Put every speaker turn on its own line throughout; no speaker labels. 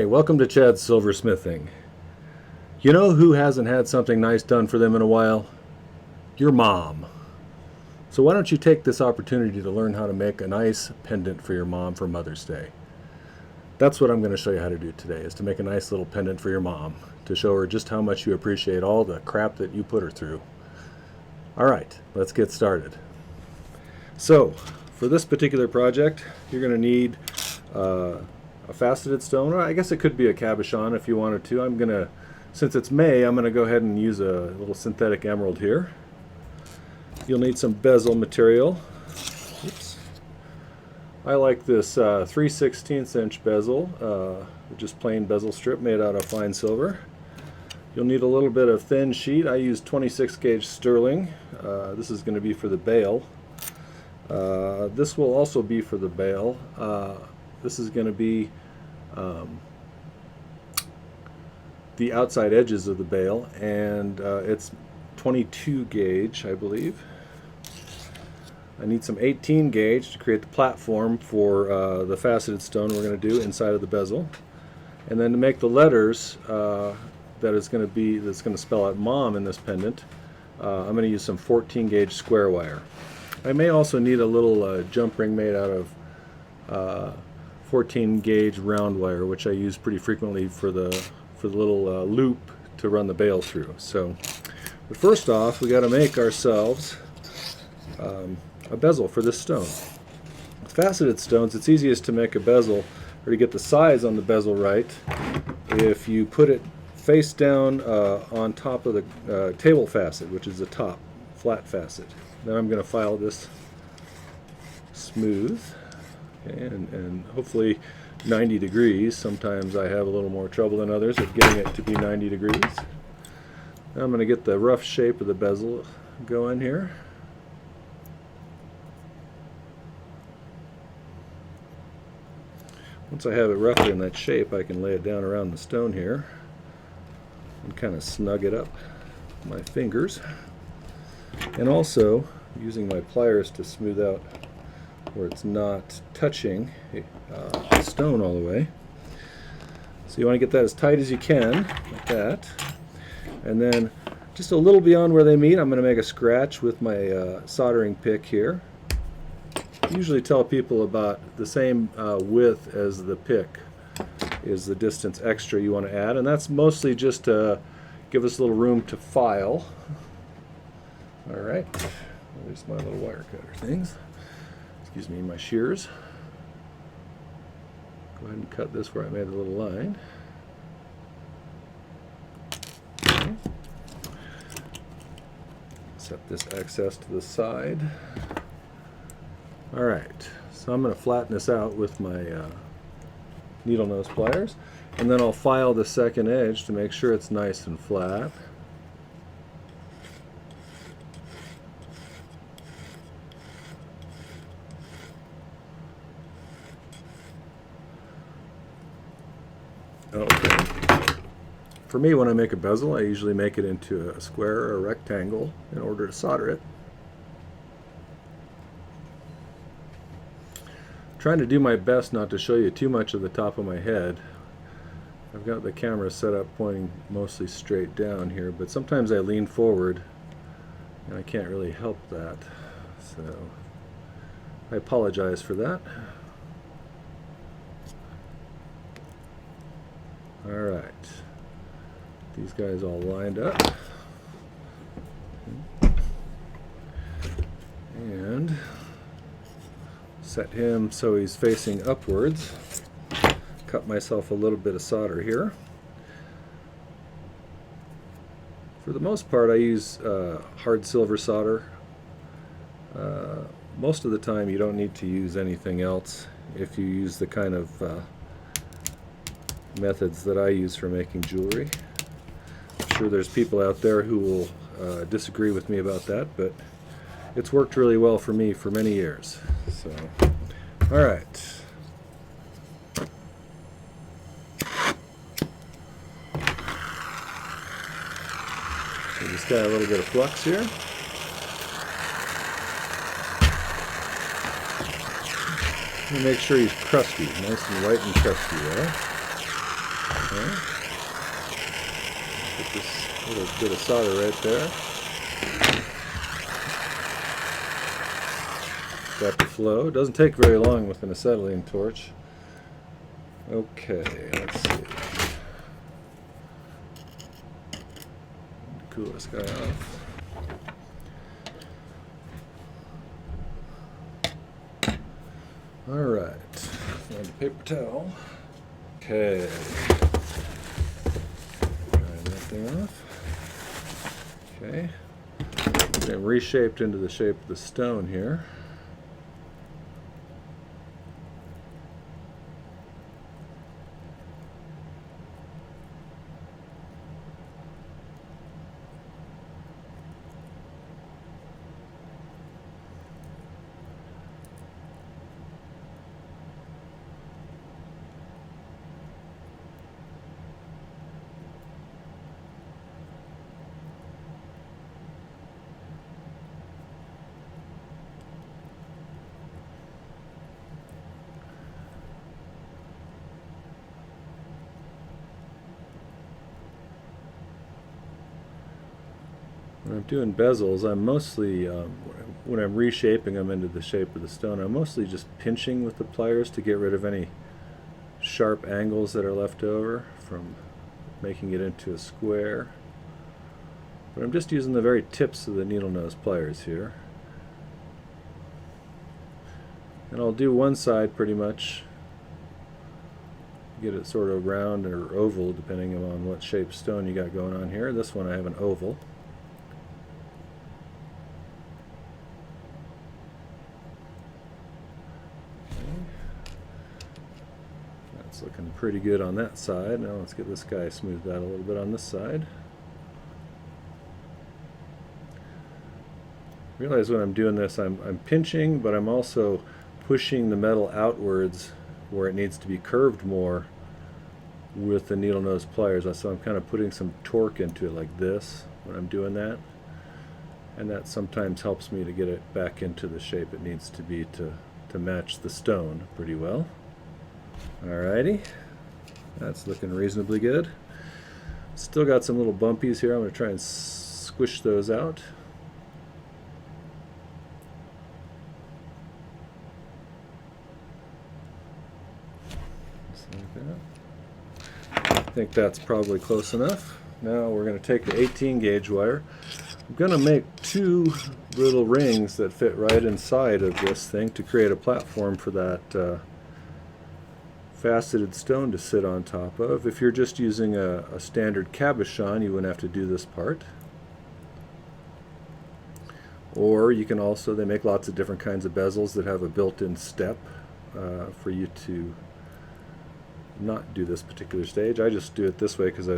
Hi, welcome to Chad's Silversmithing. You know who hasn't had something nice done for them in a while? Your mom. So why don't you take this opportunity to learn how to make a nice pendant for your mom for Mother's Day. That's what I'm going to show you how to do today, is to make a nice little pendant for your mom, to show her just how much you appreciate all the crap that you put her through. Alright, let's get started. So, for this particular project, you're going to need a faceted stone, or I guess it could be a cabochon if you wanted to. I'm gonna, since it's May, I'm gonna go ahead and use a little synthetic emerald here. You'll need some bezel material. Oops. I like this 3/16 inch bezel, just plain bezel strip made out of fine silver. You'll need a little bit of thin sheet. I use 26 gauge sterling. This is going to be for the bail. This will also be for the bail. This is going to be the outside edges of the bail, and it's 22 gauge, I believe. I need some 18 gauge to create the platform for the faceted stone we're going to do inside of the bezel, and then to make the letters that's going to spell out mom in this pendant. I'm going to use some 14 gauge square wire. I may also need a little jump ring made out of 14 gauge round wire, which I use pretty frequently for the little loop to run the bail through. So, but first off, we got to make ourselves a bezel for this stone. With faceted stones, it's easiest to make a bezel, or to get the size on the bezel right, if you put it face down on top of the table facet, which is the top flat facet. Then I'm going to file this smooth. Okay, and hopefully 90 degrees. Sometimes I have a little more trouble than others at getting it to be 90 degrees. Now I'm going to get the rough shape of the bezel going here. Once I have it roughly in that shape, I can lay it down around the stone here and kind of snug it up with my fingers. And also using my pliers to smooth out where it's not touching the stone all the way. So you want to get that as tight as you can, like that. And then just a little beyond where they meet, I'm going to make a scratch with my soldering pick here. I usually tell people about the same width as the pick is the distance extra you want to add, and that's mostly just to give us a little room to file. Alright, there's my little wire cutter things. Excuse me, my shears. Go ahead and cut this where I made a little line. Okay. Set this excess to the side. Alright, so I'm going to flatten this out with my needle nose pliers, and then I'll file the second edge to make sure it's nice and flat. Okay. For me, when I make a bezel, I usually make it into a square or a rectangle in order to solder it. Trying to do my best not to show you too much of the top of my head. I've got the camera set up pointing mostly straight down here, but sometimes I lean forward and I can't really help that. So I apologize for that. Alright, these guys all lined up, and set him so he's facing upwards. Cut myself a little bit of solder here. For the most part, I use hard silver solder. Most of the time you don't need to use anything else if you use the kind of methods that I use for making jewelry. I'm sure there's people out there who will disagree with me about that, but it's worked really well for me for many years. So, alright. So just got a little bit of flux here. And make sure he's crusty, nice and white and crusty there. Okay. Put this little bit of solder right there. Got the flow. It doesn't take very long with an acetylene torch. Okay, let's see. Cool this guy off. Alright, find a paper towel. Okay. Dry that thing off. Okay. Then reshaped into the shape of the stone here. When I'm doing bezels, I'm mostly, when I'm reshaping them into the shape of the stone, I'm mostly just pinching with the pliers to get rid of any sharp angles that are left over from making it into a square. But I'm just using the very tips of the needle nose pliers here. And I'll do one side pretty much, get it sort of round or oval depending on what shape stone you got going on here. This one I have an oval. That's looking pretty good on that side. Now let's get this guy smoothed out a little bit on this side. Realize when I'm doing this, I'm pinching, but I'm also pushing the metal outwards where it needs to be curved more with the needle nose pliers. So I'm kind of putting some torque into it like this when I'm doing that. And that sometimes helps me to get it back into the shape it needs to be to match the stone pretty well. Alrighty, that's looking reasonably good. Still got some little bumpies here. I'm going to try and squish those out. I think that's probably close enough. Now we're going to take the 18 gauge wire. I'm going to make two little rings that fit right inside of this thing to create a platform for that faceted stone to sit on top of. If you're just using a standard cabochon, you wouldn't have to do this part. Or you can also, they make lots of different kinds of bezels that have a built-in step for you to not do this particular stage. I just do it this way because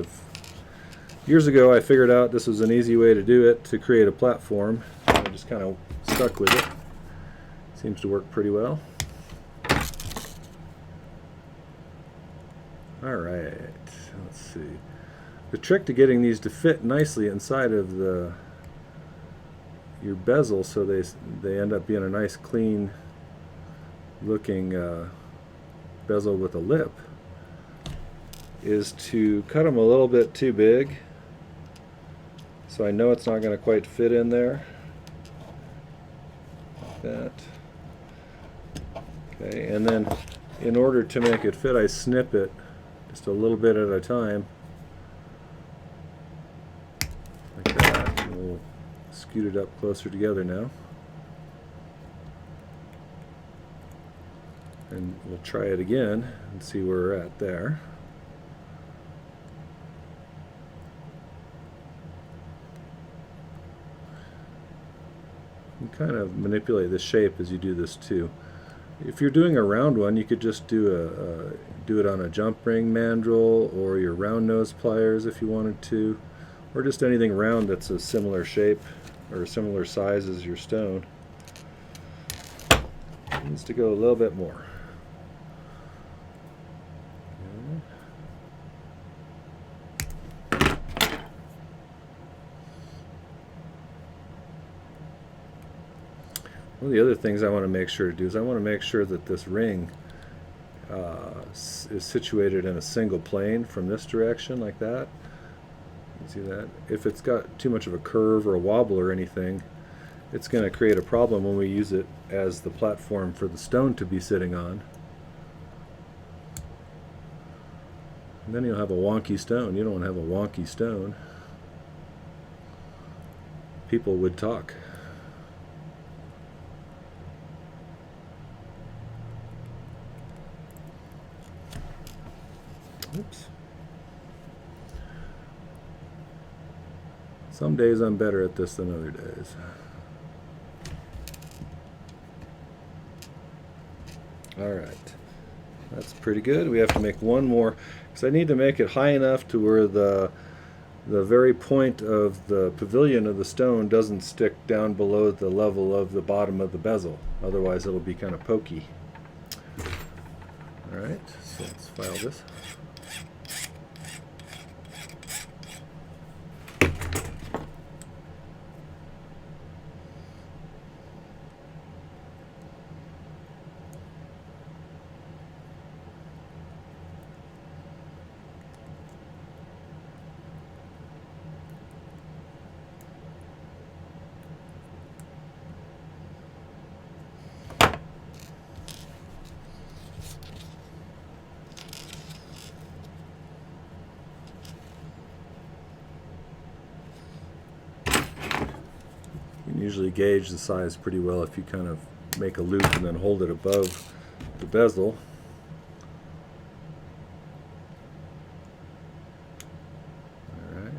years ago I figured out this was an easy way to do it to create a platform. I just kind of stuck with it. Seems to work pretty well. Alright, let's see. The trick to getting these to fit nicely inside of your bezel so they end up being a nice clean looking bezel with a lip is to cut them a little bit too big, so I know it's not going to quite fit in there like that. Okay, and then in order to make it fit, I snip it just a little bit at a time like that, and we'll scoot it up closer together now, and we'll try it again and see where we're at there. You kind of manipulate the shape as you do this too. If you're doing a round one, you could just do it on a jump ring mandrel or your round nose pliers if you wanted to, or just anything round that's a similar shape or a similar size as your stone. It needs to go a little bit more. One of the other things I want to make sure to do is I want to make sure that this ring is situated in a single plane from this direction like that. You see that? If it's got too much of a curve or a wobble or anything, it's going to create a problem when we use it as the platform for the stone to be sitting on. And then you'll have a wonky stone. You don't want to have a wonky stone. People would talk. Oops. Some days I'm better at this than other days. Alright, that's pretty good. We have to make one more, because I need to make it high enough to where the very point of the pavilion of the stone doesn't stick down below the level of the bottom of the bezel. Otherwise it'll be kind of pokey. Alright, so let's file this. You can usually gauge the size pretty well if you kind of make a loop and then hold it above the bezel. Alright.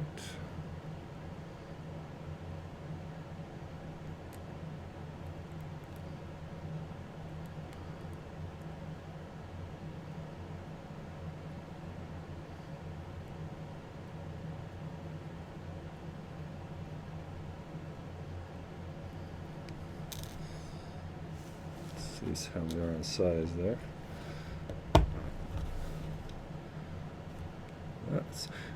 See how we are on size there.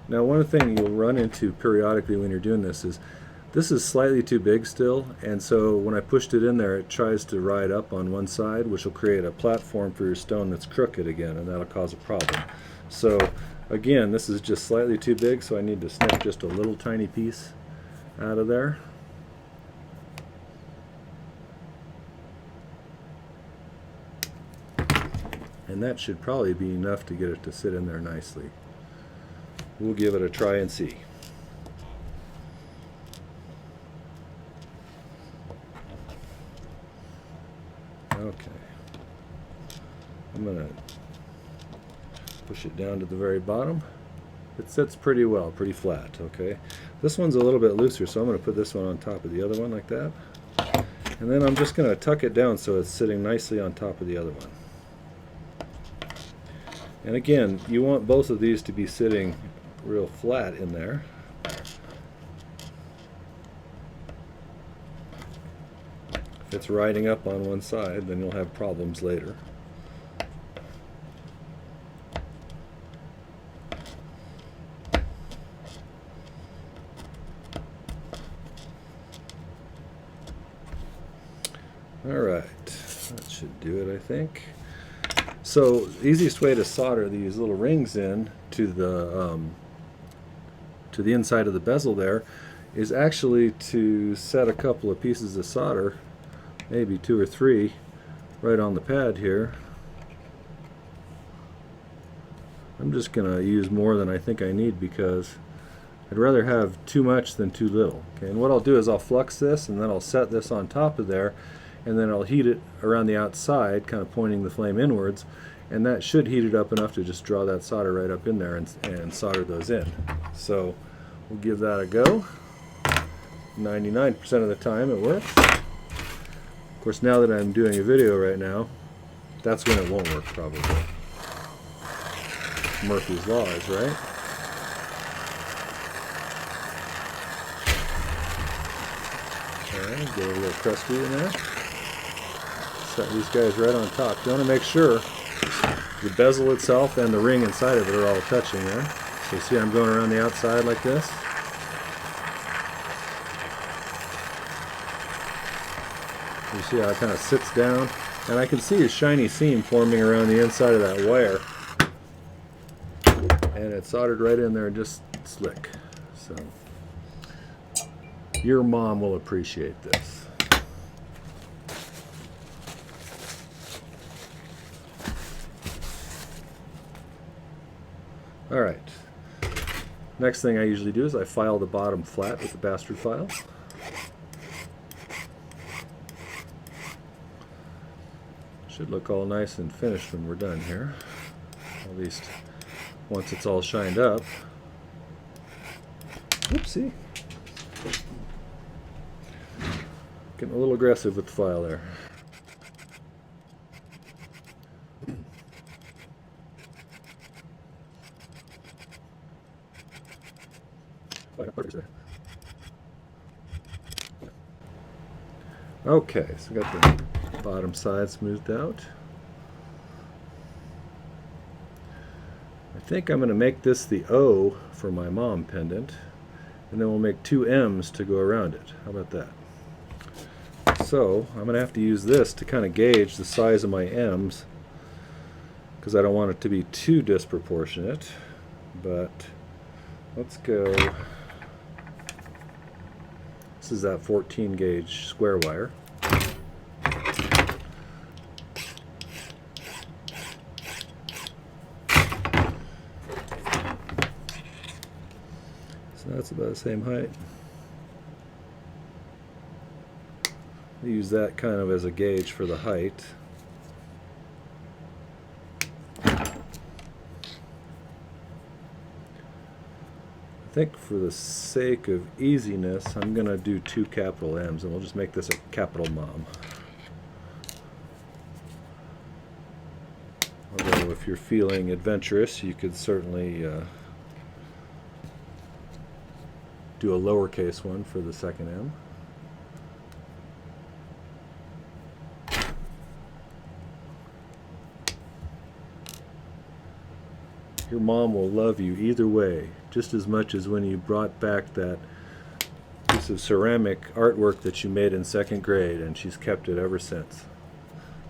Now one thing you'll run into periodically when you're doing this is slightly too big still, and so when I pushed it in there it tries to ride up on one side, which will create a platform for your stone that's crooked again, and that'll cause a problem. So again, this is just slightly too big, so I need to snip just a little tiny piece out of there. And that should probably be enough to get it to sit in there nicely. We'll give it a try and see. Okay. I'm going to push it down to the very bottom. It sits pretty well, pretty flat, okay? This one's a little bit looser, so I'm going to put this one on top of the other one like that. And then I'm just going to tuck it down so it's sitting nicely on top of the other one. And again, you want both of these to be sitting real flat in there. If it's riding up on one side, then you'll have problems later. Alright, that should do it, I think. So the easiest way to solder these little rings in to the inside of the bezel there is actually to set a couple of pieces of solder, maybe 2 or 3, right on the pad here. I'm just going to use more than I think I need because I'd rather have too much than too little. Okay, and what I'll do is I'll flux this and then I'll set this on top of there, and then I'll heat it around the outside, kind of pointing the flame inwards, and that should heat it up enough to just draw that solder right up in there and solder those in. So we'll give that a go. 99% of the time it works. Of course, now that I'm doing a video right now, that's when it won't work probably. Murphy's laws, right? Alright, get a little crusty in there. Set these guys right on top. You want to make sure the bezel itself and the ring inside of it are all touching there. So see, I'm going around the outside like this. You see how it kind of sits down And I can see a shiny seam forming around the inside of that wire. And it's soldered right in there, just slick. So your mom will appreciate this. All right. Next thing I usually do is I file the bottom flat with the bastard file. Should look all nice and finished when we're done here. At least once it's all shined up. Oopsie. Getting a little aggressive with the file there. Okay, so we got the bottom side smoothed out. I think I'm going to make this the O for my mom pendant, and then we'll make two M's to go around it. How about that? So I'm going to have to use this to kind of gauge the size of my M's, because I don't want it to be too disproportionate. But let's go. This is that 14 gauge square wire. So that's about the same height. I use that kind of as a gauge for the height. I think for the sake of easiness, I'm going to do two capital M's, and we'll just make this a capital Mom. Although if you're feeling adventurous, you could certainly do a lowercase one for the second M. Your mom will love you either way, just as much as when you brought back that piece of ceramic artwork that you made in second grade, and she's kept it ever since.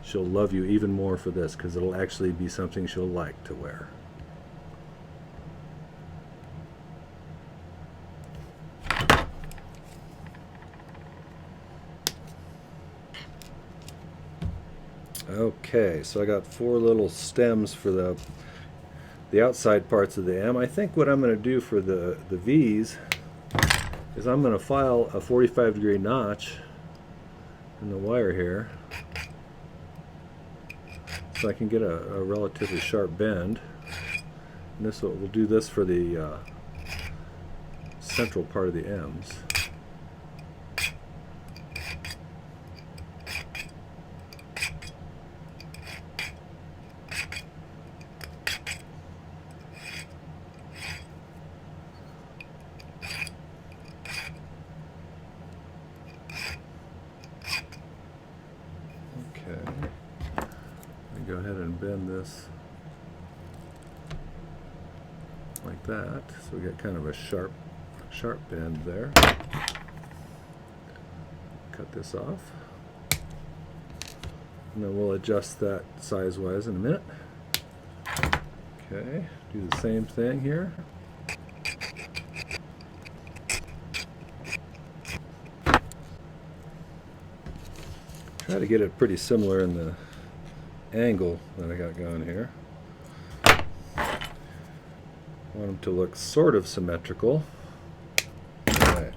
She'll love you even more for this, because it'll actually be something she'll like to wear. Okay, so I got four little stems for the outside parts of the M. I think what I'm going to do for the V's is I'm going to file a 45-degree notch in the wire here, so I can get a relatively sharp bend. And this we'll do this for the central part of the M's. Go ahead and bend this like that, so we get kind of a sharp bend there. Cut this off, and then we'll adjust that size-wise in a minute. Okay, do the same thing here. Try to get it pretty similar in the angle that I got going here. Want them to look sort of symmetrical. Alright.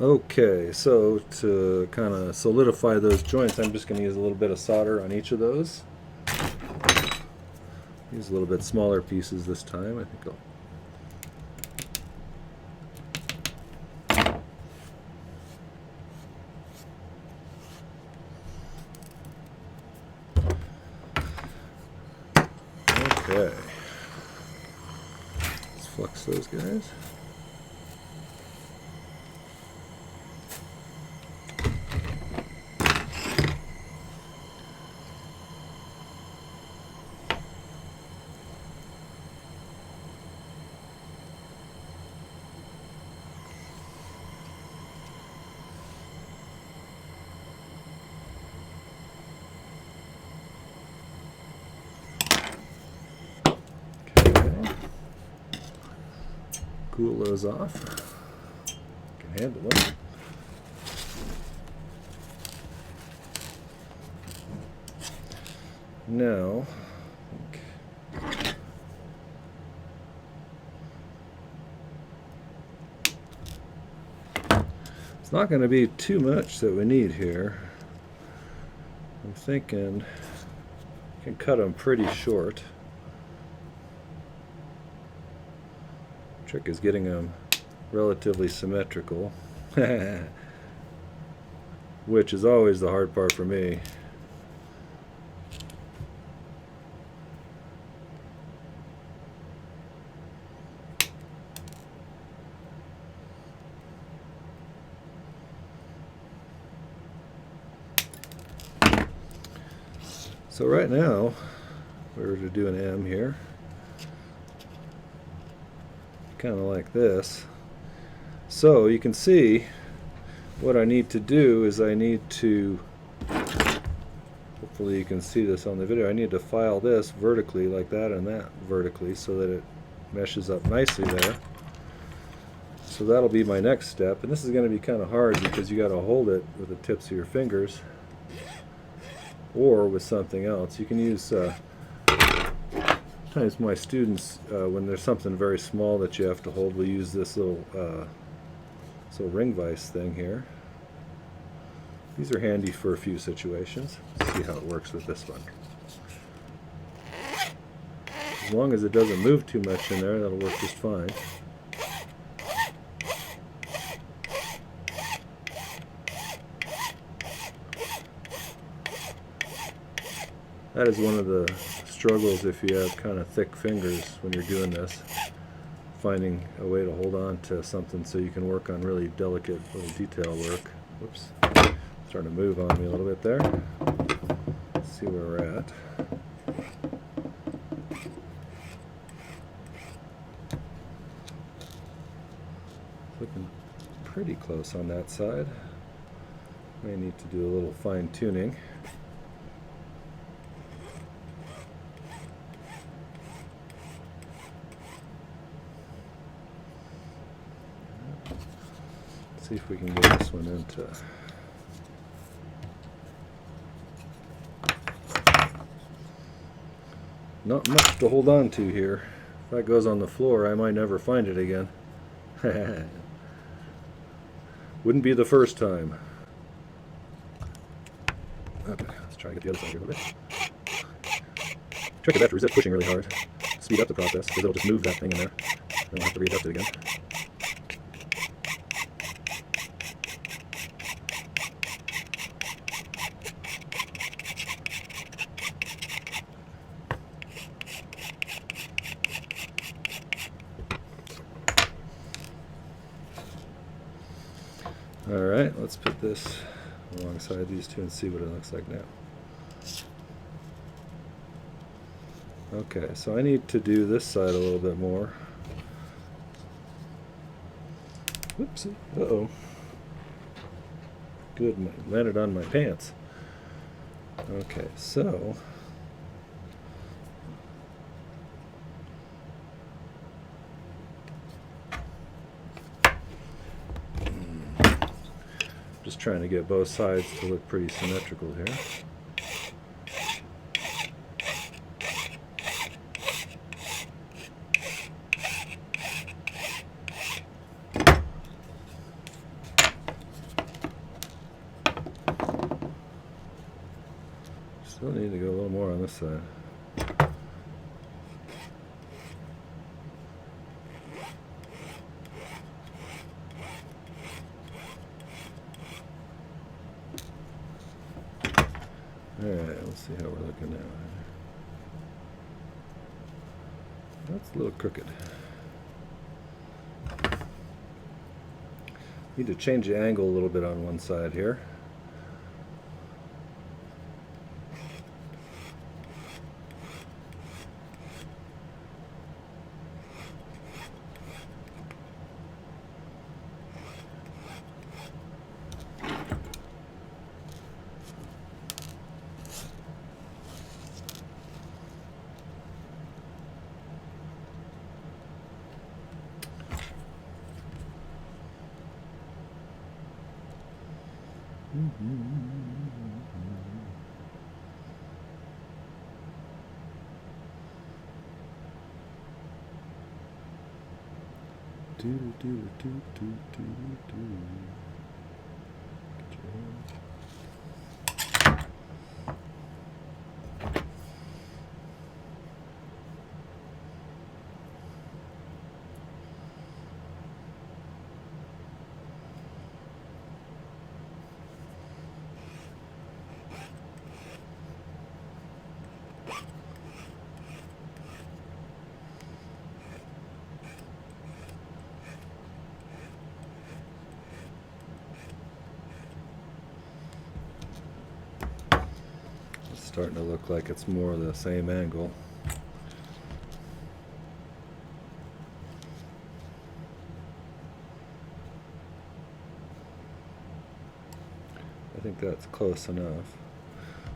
Okay, so to kind of solidify those joints, I'm just going to use a little bit of solder on each of those. Use a little bit smaller pieces this time. I think I'll Okay, let's flux those guys. Cool those off. Can handle them. Now, it's not going to be too much that we need here. I'm thinking I can cut them pretty short. Trick is getting them relatively symmetrical, which is always the hard part for me. So right now, if we were to do an M here, kind of like this. So you can see what I need to do is I need to, hopefully you can see this on the video, I need to file this vertically like that and that vertically so that it meshes up nicely there. So that'll be my next step, and this is going to be kind of hard because you got to hold it with the tips of your fingers or with something else. You can use sometimes my students, when there's something very small that you have to hold, we use this little ring vise thing here. These are handy for a few situations. Let's see how it works with this one. As long as it doesn't move too much in there, that'll work just fine. That is one of the struggles if you have kind of thick fingers when you're doing this, finding a way to hold on to something so you can work on really delicate little detail work. Whoops, starting to move on me a little bit there. Let's see where we're at. Looking pretty close on that side. May need to do a little fine tuning. See if we can get this one into. Not much to hold on to here. If that goes on the floor, I might never find it again. Wouldn't be the first time. Okay, let's try to get the other side here a little bit. Trick is after resist pushing really hard. Speed up the process because it'll just move that thing in there. Then I'll have to readjust it again. Alright, let's put this alongside these two and see what it looks like now. Okay, so I need to do this side a little bit more. Whoopsie. Uh-oh. Good, landed on my pants. Okay, so just trying to get both sides to look pretty symmetrical here. Still need to go a little more on this side. Alright, let's see how we're looking now. That's a little crooked. Need to change the angle a little bit on one side here. Starting to look like it's more the same angle. I think that's close enough.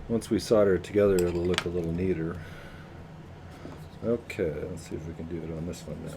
Once we solder it together, it'll look a little neater. Okay, let's see if we can do it on this one now.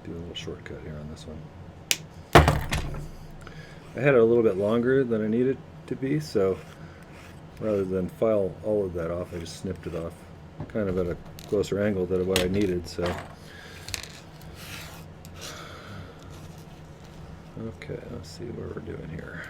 Do a little shortcut here on this one. I had it a little bit longer than I needed to be, so rather than file all of that off, I just snipped it off kind of at a closer angle than what I needed. So okay, let's see what we're doing here.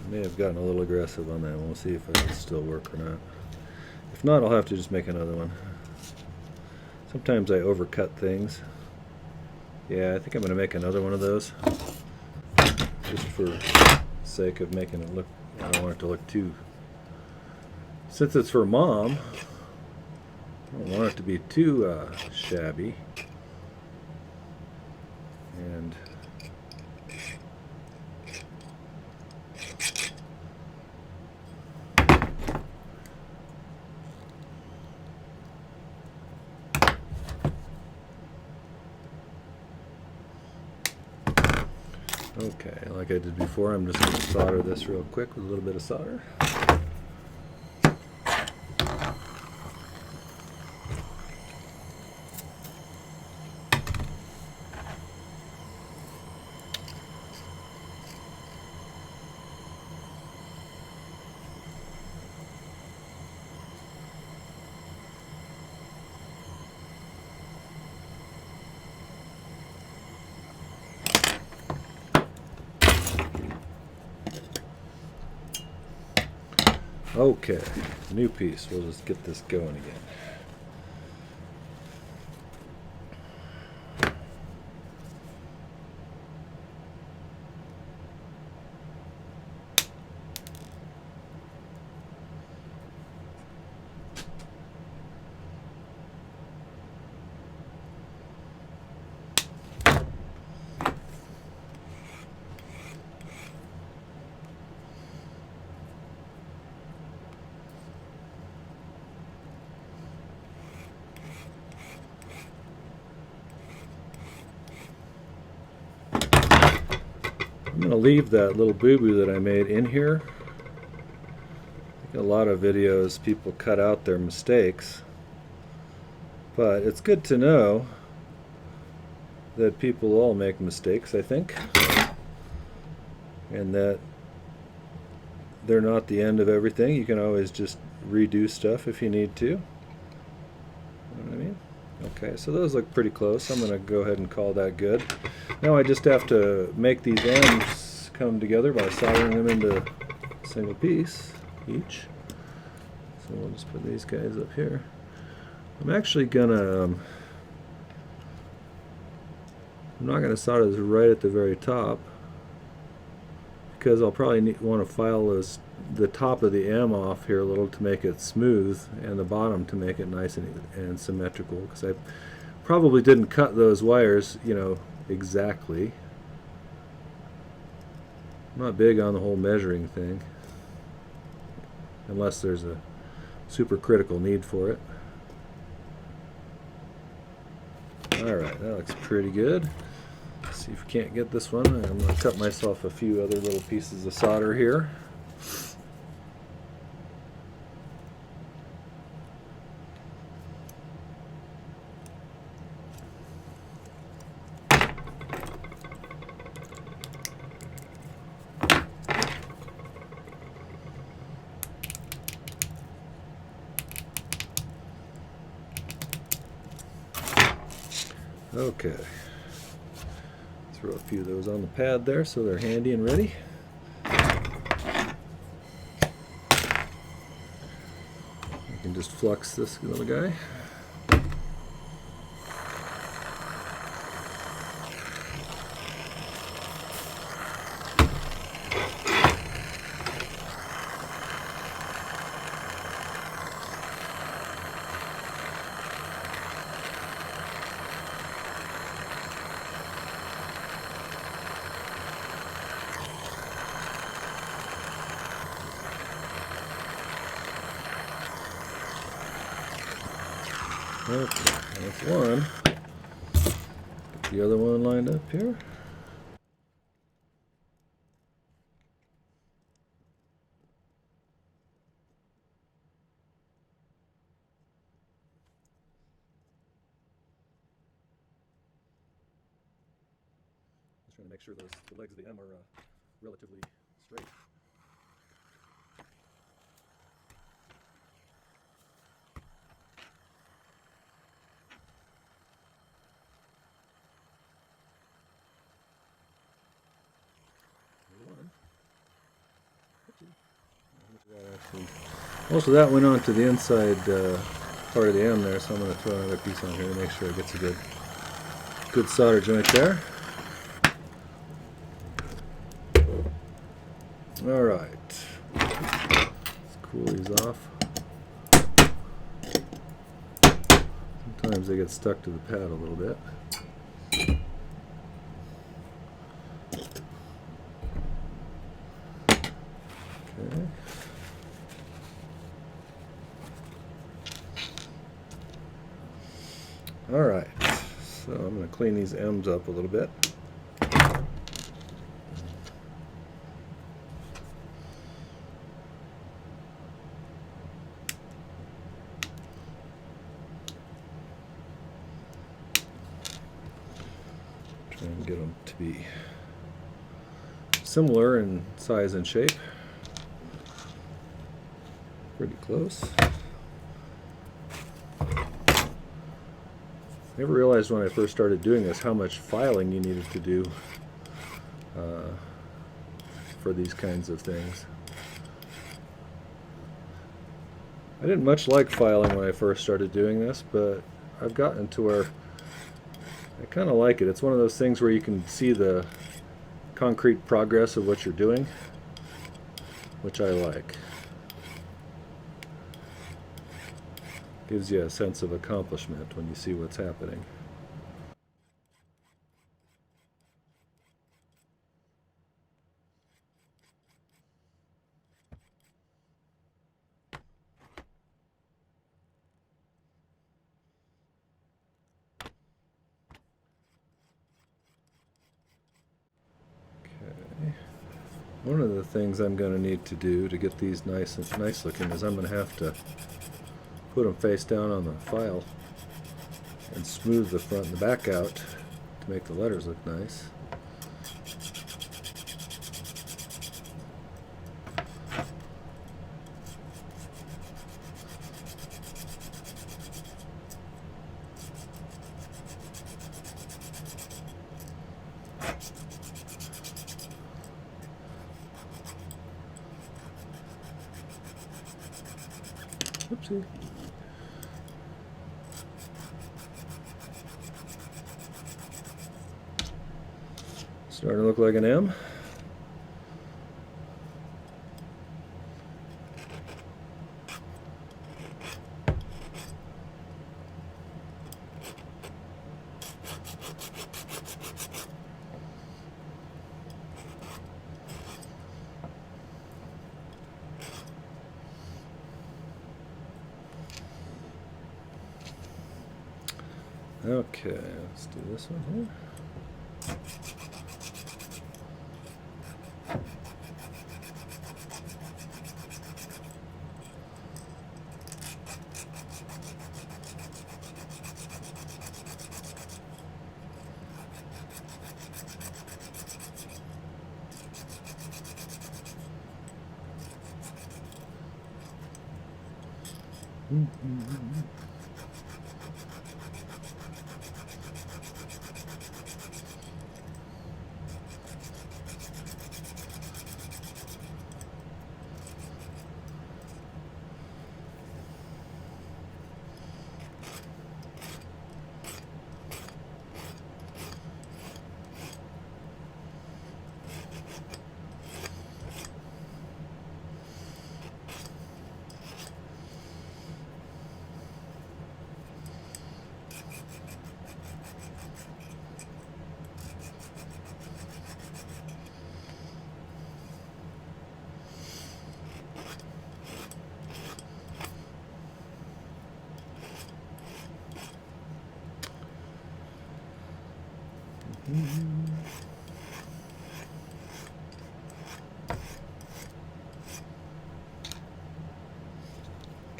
May have gotten a little aggressive on that one. We'll see if it'll still work or not. If not, I'll have to just make another one. Sometimes I overcut things. Yeah, I think I'm going to make another one of those. Just for sake of making it look, I don't want it to look too... Since it's for Mom, I don't want it to be too shabby. And okay, like I did before, I'm just going to solder this real quick with a little bit of solder. Okay, new piece. We'll just get this going again. I'm going to leave that little boo-boo that I made in here. I think a lot of videos people cut out their mistakes, but it's good to know that people all make mistakes, I think, and that they're not the end of everything. You can always just redo stuff if you need to. You know what I mean? Okay, so those look pretty close. I'm going to go ahead and call that good. Now I just have to make these ends come together by soldering them into a single piece each. So we'll just put these guys up here. I'm actually going to... I'm not going to solder this right at the very top, because I'll probably want to file the top of the M off here a little to make it smooth, and the bottom to make it nice and symmetrical, because I probably didn't cut those wires, you know, exactly. I'm not big on the whole measuring thing, unless there's a super critical need for it. Alright, that looks pretty good. Let's see if we can't get this one. I'm going to cut myself a few other little pieces of solder here. Okay. Throw a few of those on the pad there so they're handy and ready. You can just flux this little guy. Okay, that's one. Get the other one lined up here. Just trying to make sure the legs of the M are relatively straight. Most of that went on to the inside part of the M there, so I'm going to throw another piece on here to make sure it gets a good solder joint there. Alright, let's cool these off. Sometimes they get stuck to the pad a little bit. Okay. Alright, so I'm going to clean these M's up a little bit. Try and get them to be similar in size and shape. Pretty close. I never realized when I first started doing this how much filing you needed to do for these kinds of things. I didn't much like filing when I first started doing this, but I've gotten to where I kind of like it. It's one of those things where you can see the concrete progress of what you're doing, which I like. Gives you a sense of accomplishment when you see what's happening. Okay. One of the things I'm going to need to do to get these nice looking is I'm going to have to put them face down on the file and smooth the front and the back out to make the letters look nice. Oopsie. Starting to look like an M. Okay, let's do this one here.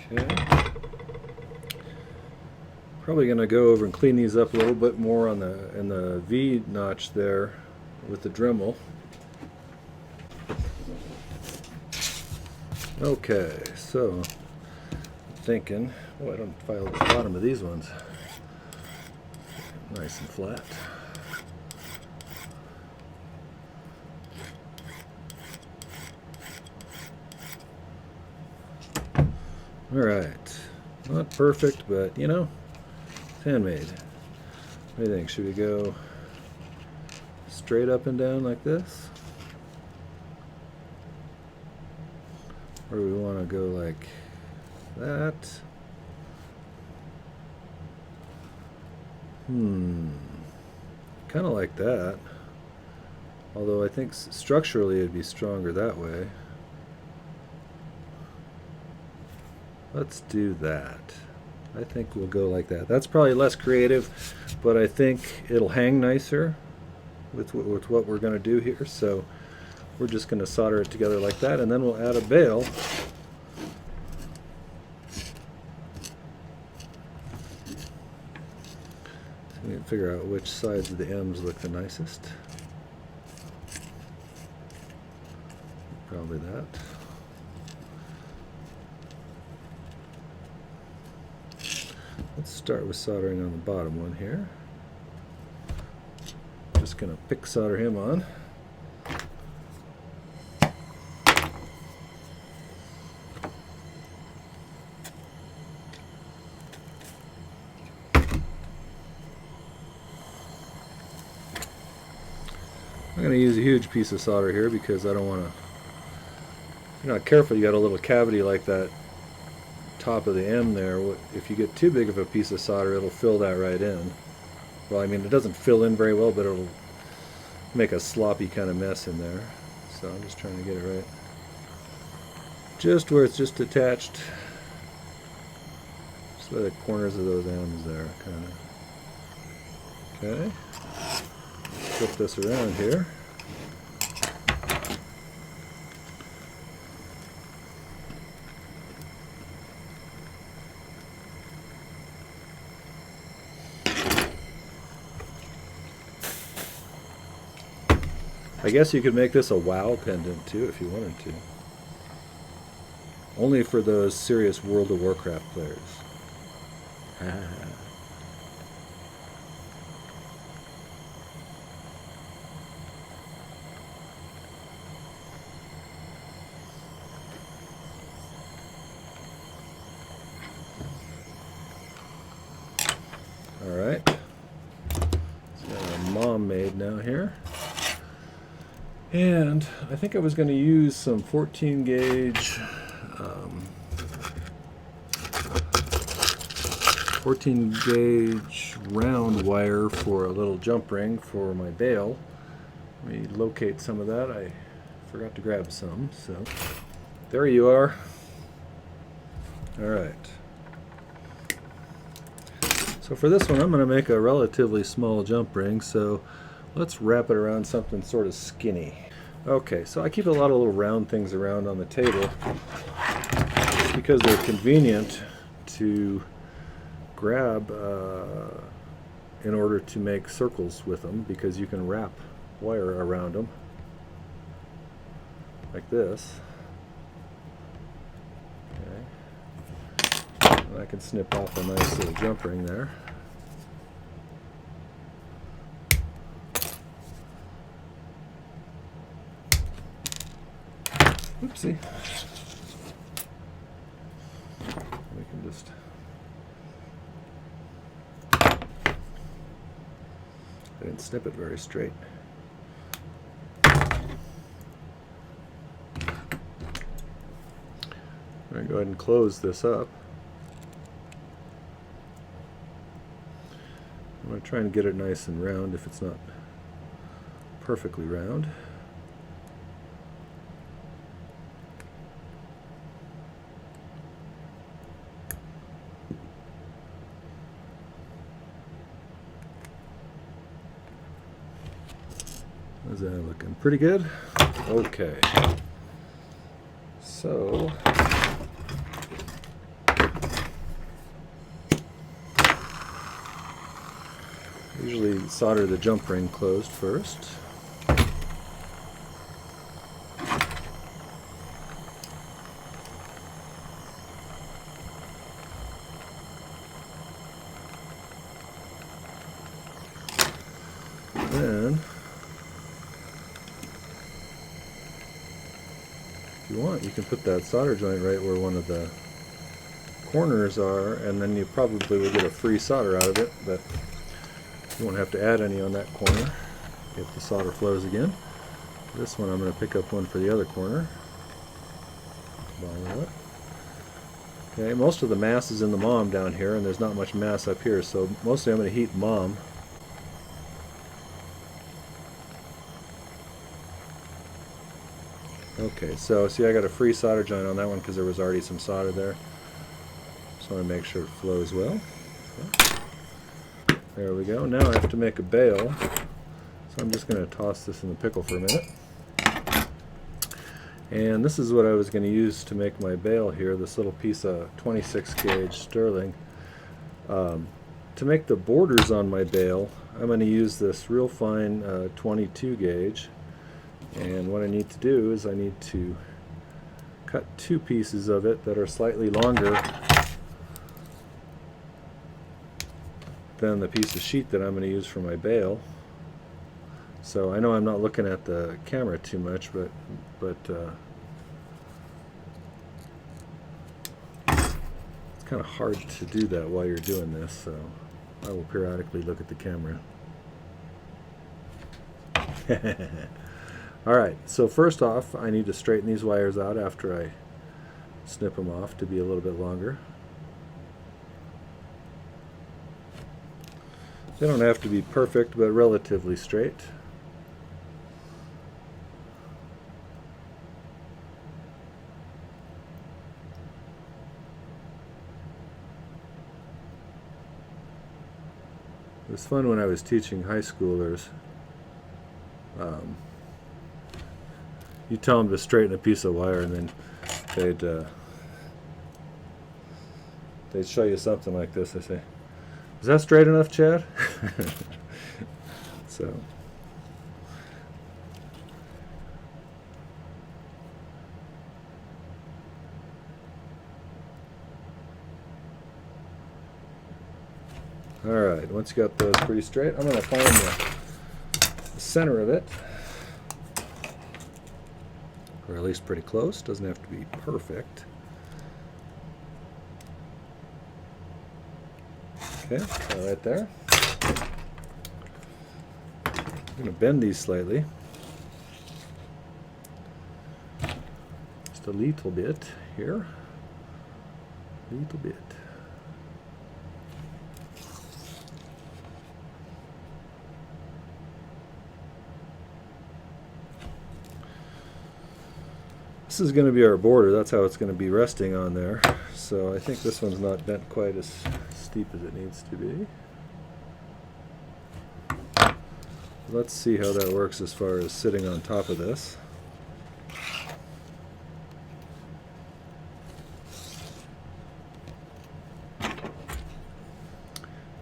Okay. Probably going to go over and clean these up a little bit more on the V notch there with the Dremel. Okay, so I'm thinking, oh, I don't file the bottom of these ones. Nice and flat. Alright, not perfect, but you know, it's handmade. What do you think? Should we go straight up and down like this? Or do we want to go like that? Kind of like that. Although I think structurally it'd be stronger that way. Let's do that. I think we'll go like that. That's probably less creative, but I think it'll hang nicer with what we're going to do here. So we're just going to solder it together like that, and then we'll add a bail. So we can figure out which sides of the M's look the nicest. Probably that. Let's start with soldering on the bottom one here. Just going to pick solder him on. I'm going to use a huge piece of solder here because I don't want to, if you're not careful, you got a little cavity like that top of the M there. If you get too big of a piece of solder, it'll fill that right in. Well, I mean, it doesn't fill in very well, but it'll make a sloppy kind of mess in there. So I'm just trying to get it right. Just where it's just attached. Just by the corners of those M's there, kind of. Okay. Flip this around here. I guess you could make this a WoW pendant too if you wanted to. Only for those serious World of Warcraft players. Alright. So got a mom made now here. And I think I was going to use some 14 gauge 14 gauge round wire for a little jump ring for my bail. Let me locate some of that. I forgot to grab some, so there you are. Alright. So for this one I'm going to make a relatively small jump ring, so let's wrap it around something sort of skinny. Okay, so I keep a lot of little round things around on the table because they're convenient to grab in order to make circles with them, because you can wrap wire around them like this. Okay. And I can snip off a nice little jump ring there. Oopsie. We can just... I didn't snip it very straight. I'm going to go ahead and close this up. I'm going to try and get it nice and round if it's not perfectly round. Is that looking pretty good? Okay. So usually solder the jump ring closed first. Then if you want, you can put that solder joint right where one of the corners are, and then you probably will get a free solder out of it, but you won't have to add any on that corner if the solder flows again. This one I'm going to pick up one for the other corner. Follow it. Okay, most of the mass is in the mom down here, and there's not much mass up here, so mostly I'm going to heat mom. Okay, so see, I got a free solder joint on that one because there was already some solder there. Just want to make sure it flows well. Okay. There we go. Now I have to make a bail, so I'm just going to toss this in the pickle for a minute. And this is what I was going to use to make my bail here, this little piece of 26 gauge sterling. To make the borders on my bail, I'm going to use this real fine 22 gauge. And what I need to do is I need to cut two pieces of it that are slightly longer than the piece of sheet that I'm going to use for my bail. So I know I'm not looking at the camera too much, but it's kind of hard to do that while you're doing this, so I will periodically look at the camera. Alright, so first off, I need to straighten these wires out after I snip them off to be a little bit longer. They don't have to be perfect, but relatively straight. It was fun when I was teaching high schoolers. You tell them to straighten a piece of wire, and then they'd show you something like this. They say, "Is that straight enough, Chad?" So Alright, once you got those pretty straight, I'm going to find the center of it. Or at least pretty close. Doesn't have to be perfect. Okay, right there. I'm going to bend these slightly. Just a little bit here. A little bit. This is going to be our border. That's how it's going to be resting on there. So I think this one's not bent quite as steep as it needs to be. Let's see how that works as far as sitting on top of this.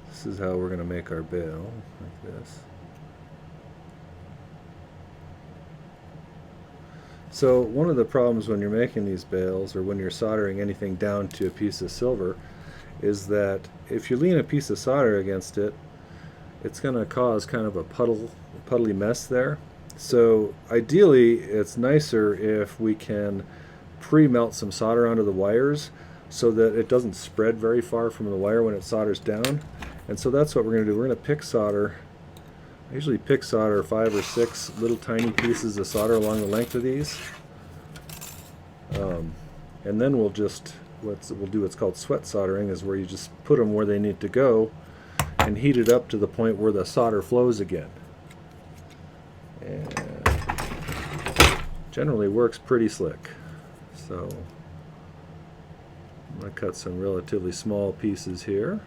This is how we're going to make our bail, like this. So one of the problems when you're making these bales, or when you're soldering anything down to a piece of silver, is that if you lean a piece of solder against it, it's going to cause kind of a puddly mess there. So ideally it's nicer if we can pre-melt some solder onto the wires so that it doesn't spread very far from the wire when it solders down. And so that's what we're going to do. We're going to pick solder. I usually pick solder 5 or 6 little tiny pieces of solder along the length of these. And then we'll do what's called sweat soldering, is where you just put them where they need to go and heat it up to the point where the solder flows again. And generally works pretty slick. So I'm going to cut some relatively small pieces here.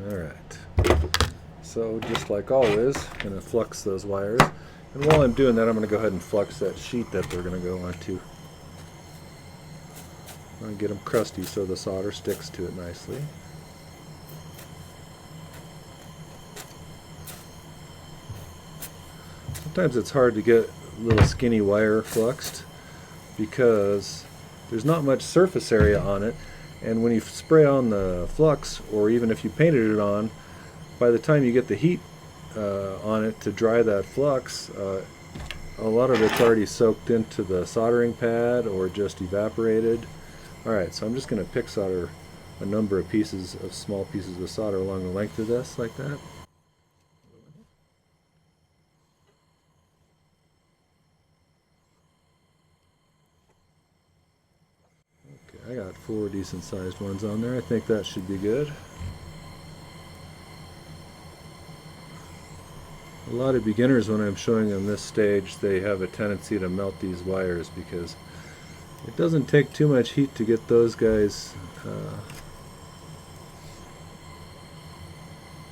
Alright, so just like always, I'm going to flux those wires, and while I'm doing that I'm going to go ahead and flux that sheet that they're going to go onto. I'm going to get them crusty so the solder sticks to it nicely. Sometimes it's hard to get little skinny wire fluxed because there's not much surface area on it. And when you spray on the flux, or even if you painted it on, by the time you get the heat on it to dry that flux, a lot of it's already soaked into the soldering pad or just evaporated. Alright, so I'm just going to pick solder a number of small pieces of solder along the length of this, like that. I got 4 decent sized ones on there. I think that should be good. A lot of beginners, when I'm showing them this stage, they have a tendency to melt these wires because it doesn't take too much heat to get those guys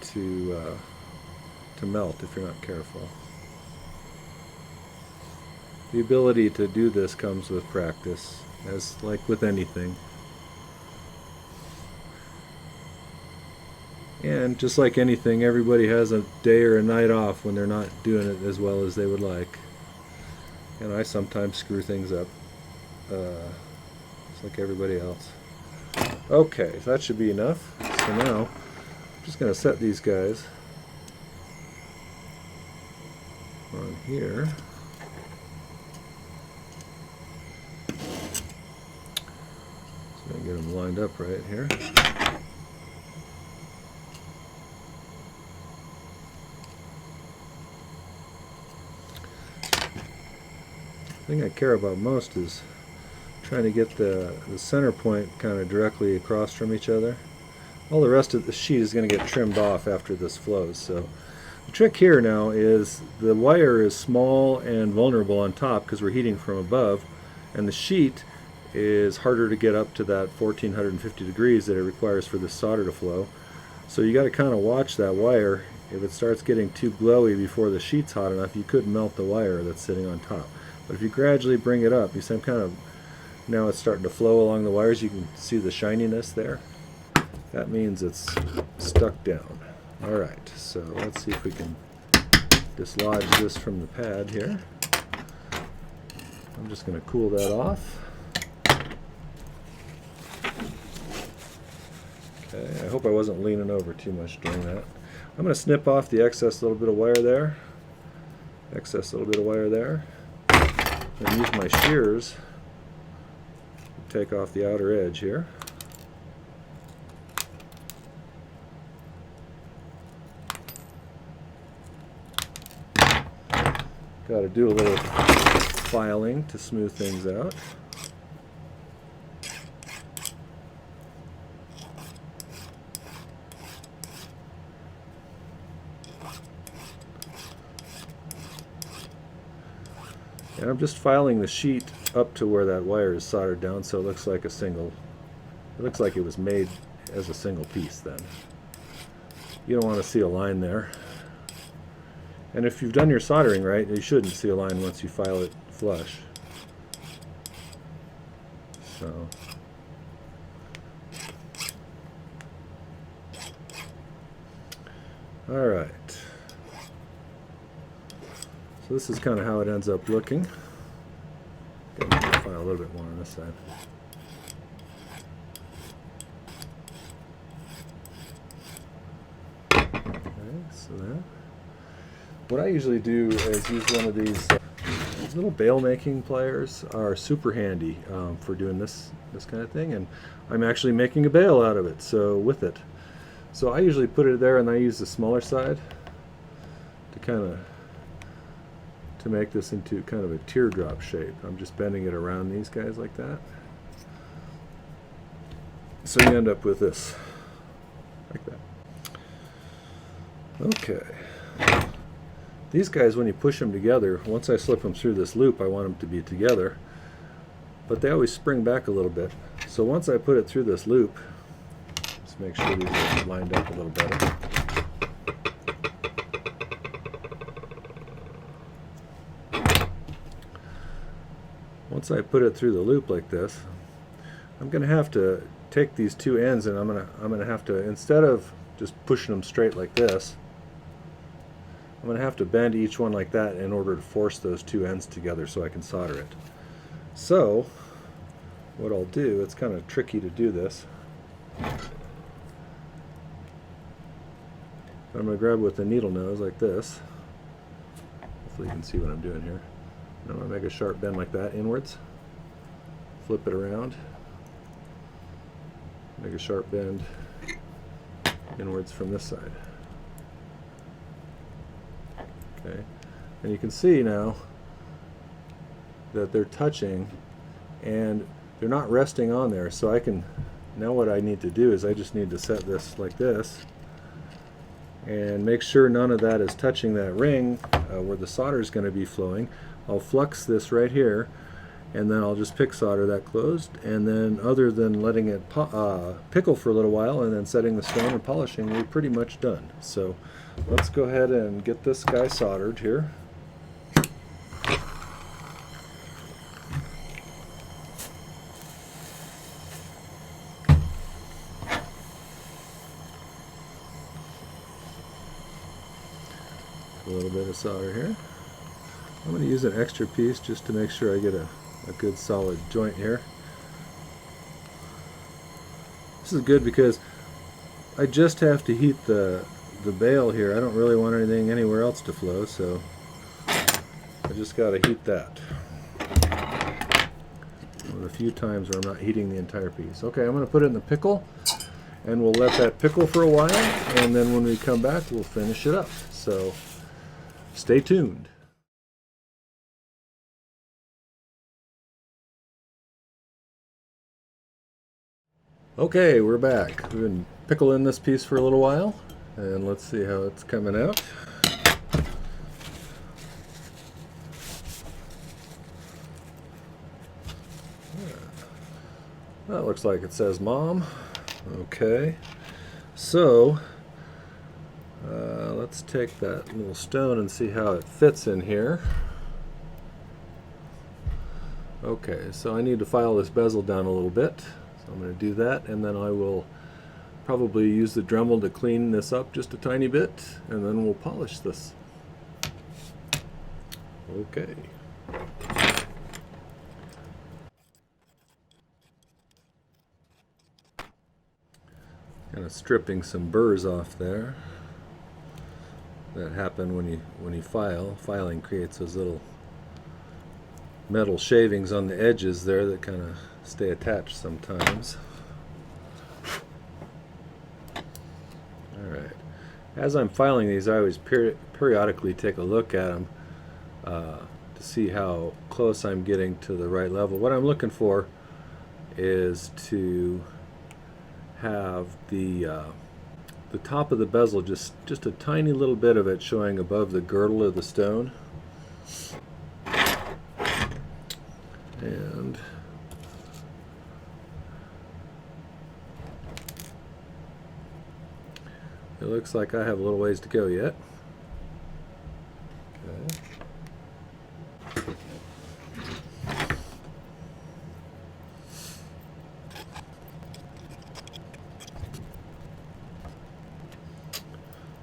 to melt if you're not careful. The ability to do this comes with practice, as like with anything. And just like anything, everybody has a day or a night off when they're not doing it as well as they would like. And I sometimes screw things up, just like everybody else. Okay, so that should be enough. So now I'm just going to set these guys on here. So get them lined up right here. The thing I care about most is trying to get the center point kind of directly across from each other. All the rest of the sheet is going to get trimmed off after this flows. So the trick here now is the wire is small and vulnerable on top because we're heating from above, and the sheet is harder to get up to that 1450 degrees that it requires for the solder to flow. So you got to kind of watch that wire. If it starts getting too glowy before the sheet's hot enough, you could melt the wire that's sitting on top. But if you gradually bring it up, you see I'm kind of, now it's starting to flow along the wires, you can see the shininess there. that means it's stuck down. Alright, so let's see if we can dislodge this from the pad here. I'm just going to cool that off. Okay, I hope I wasn't leaning over too much during that. I'm going to snip off the excess little bit of wire there. Excess little bit of wire there. And use my shears to take off the outer edge here. Got to do a little filing to smooth things out. And I'm just filing the sheet up to where that wire is soldered down, so it looks like a single, it looks like it was made as a single piece then. You don't want to see a line there. And if you've done your soldering right, you shouldn't see a line once you file it flush. So alright. So this is kind of how it ends up looking. Got to file a little bit more on this side. Okay, so that. What I usually do is use one of these little bail making pliers. Are super handy for doing this kind of thing, and I'm actually making a bail out of it. So with it, so I usually put it there, and I use the smaller side to kind of make this into kind of a teardrop shape. I'm just bending it around these guys like that. So you end up with this, like that. Okay. These guys, when you push them together, once I slip them through this loop, I want them to be together, but they always spring back a little bit. So once I put it through this loop, just make sure these are lined up a little better. Once I put it through the loop like this, I'm going to have to take these two ends, and I'm going to have to, instead of just pushing them straight like this, I'm going to have to bend each one like that in order to force those two ends together so I can solder it. So what I'll do, it's kind of tricky to do this. I'm going to grab with the needle nose like this. Hopefully you can see what I'm doing here. I'm going to make a sharp bend like that inwards. Flip it around. Make a sharp bend inwards from this side. Okay, and you can see now that they're touching and they're not resting on there, so I can, now what I need to do is I just need to set this like this and make sure none of that is touching that ring where the solder is going to be flowing. I'll flux this right here, and then I'll just pick solder that closed, and then other than letting it pickle for a little while and then setting the stone and polishing, we're pretty much done. So let's go ahead and get this guy soldered here. A little bit of solder here. I'm going to use an extra piece just to make sure I get a good solid joint here. This is good because I just have to heat the bail here. I don't really want anything anywhere else to flow, so I just got to heat that. A few times where I'm not heating the entire piece. Okay, I'm going to put it in the pickle, and we'll let that pickle for a while, and then when we come back we'll finish it up. So stay tuned. Okay, we're back. We've been pickling this piece for a little while, and let's see how it's coming out. That looks like it says Mom. Okay, so let's take that little stone and see how it fits in here. Okay, so I need to file this bezel down a little bit. So I'm going to do that, and then I will probably use the Dremel to clean this up just a tiny bit, and then we'll polish this. Okay. Kind of stripping some burrs off there. That happen when you file. Filing creates those little metal shavings on the edges there that kind of stay attached sometimes. Alright. As I'm filing these, I always periodically take a look at them to see how close I'm getting to the right level. What I'm looking for is to have the top of the bezel just a tiny little bit of it showing above the girdle of the stone. And it looks like I have a little ways to go yet. Okay.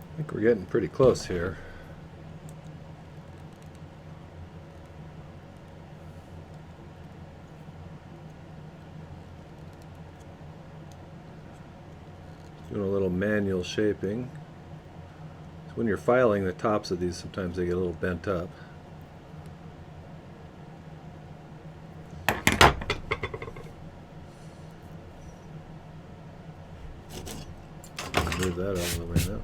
I think we're getting pretty close here. Doing a little manual shaping. So when you're filing the tops of these, sometimes they get a little bent up. Move that out of the way now.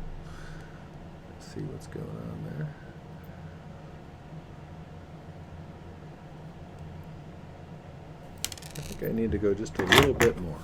Let's see what's going on there. I think I need to go just a little bit more.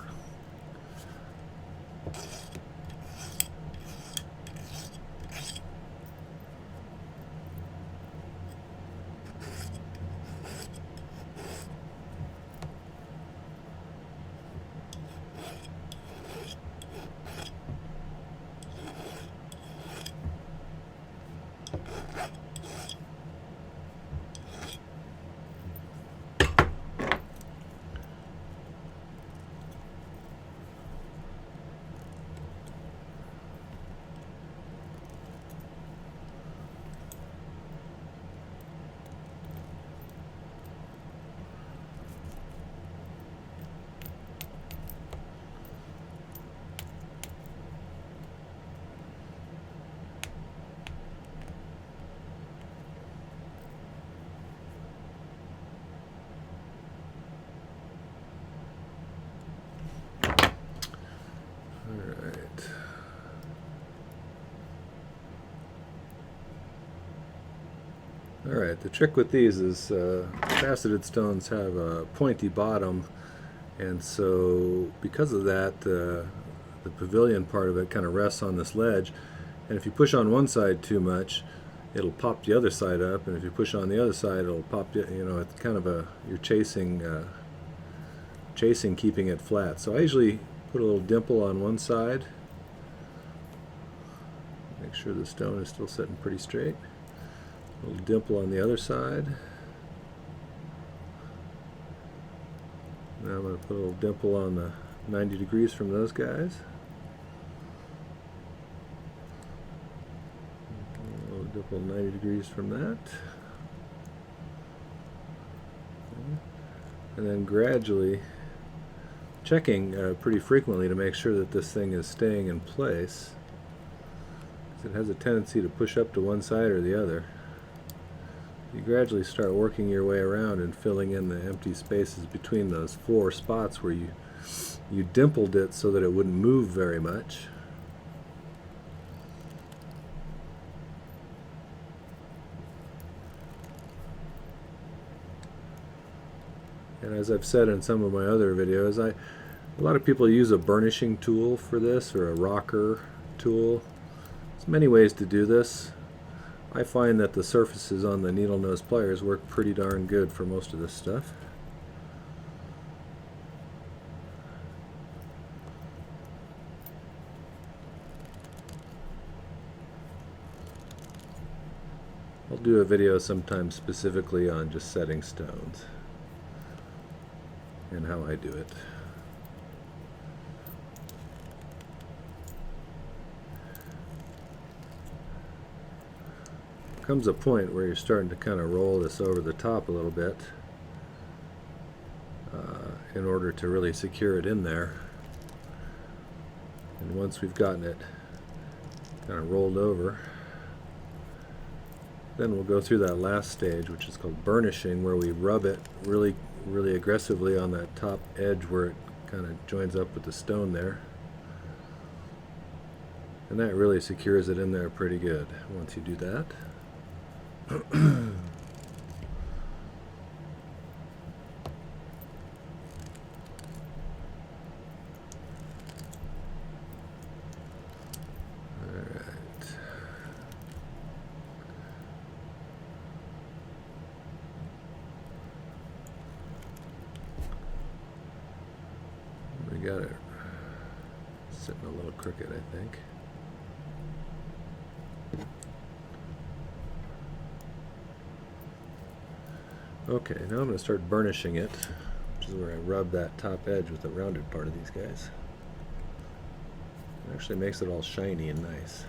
Alright, the trick with these is faceted stones have a pointy bottom, and so because of that the pavilion part of it kind of rests on this ledge, and if you push on one side too much it'll pop the other side up, and if you push on the other side it'll pop, you know, it's kind of a, you're chasing keeping it flat. So I usually put a little dimple on one side, make sure the stone is still sitting pretty straight. A little dimple on the other side. Now I'm going to put a little dimple on the 90 degrees from those guys. A little dimple 90 degrees from that. And then gradually checking pretty frequently to make sure that this thing is staying in place. It has a tendency to push up to one side or the other. You gradually start working your way around and filling in the empty spaces between those four spots where you dimpled it so that it wouldn't move very much. And as I've said in some of my other videos, a lot of people use a burnishing tool for this, or a rocker tool. There's many ways to do this. I find that the surfaces on the needle nose pliers work pretty darn good for most of this stuff. I'll do a video sometime specifically on just setting stones and how I do it. comes a point where you're starting to kind of roll this over the top a little bit in order to really secure it in there. And once we've gotten it kind of rolled over, then we'll go through that last stage, which is called burnishing, where we rub it really aggressively on that top edge where it kind of joins up with the stone there. And that really secures it in there pretty good once you do that. We got it sitting a little crooked, I think. Okay, now I'm going to start burnishing it, which is where I rub that top edge with the rounded part of these guys. It actually makes it all shiny and nice.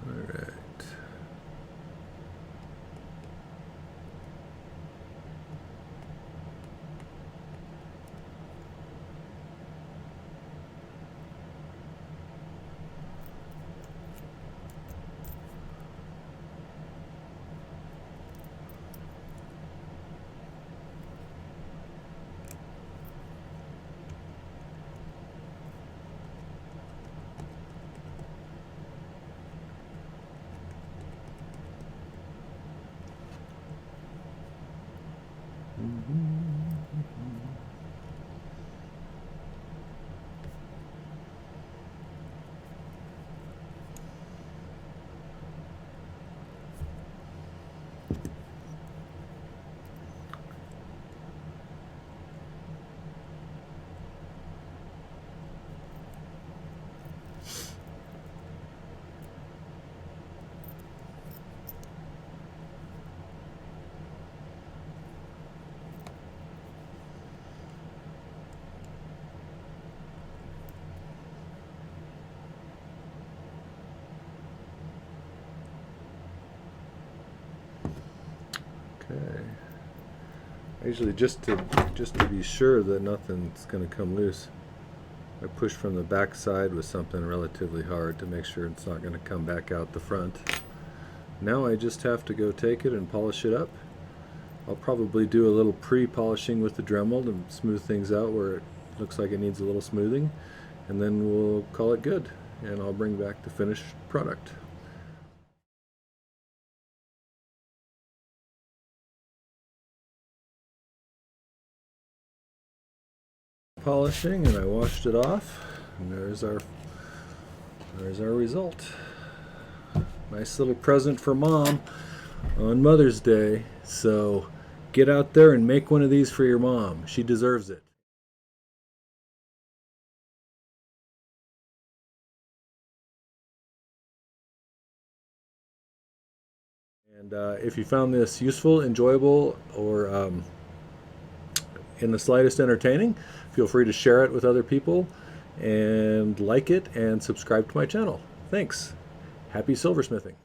All right. Okay. I usually just to be sure that nothing's going to come loose, I push from the back side with something relatively hard to make sure it's not going to come back out the front. Now I just have to go take it and polish it up. I'll probably do a little pre-polishing with the Dremel to smooth things out where it looks like it needs a little smoothing, and then we'll call it good, and I'll bring back the finished product. Polishing, and I washed it off, and there's our result. Nice little present for Mom on Mother's Day. So get out there and make one of these for your mom. She deserves it. And if you found this useful, enjoyable, or in the slightest entertaining, feel free to share it with other people and like it and subscribe to my channel. Thanks. Happy silversmithing.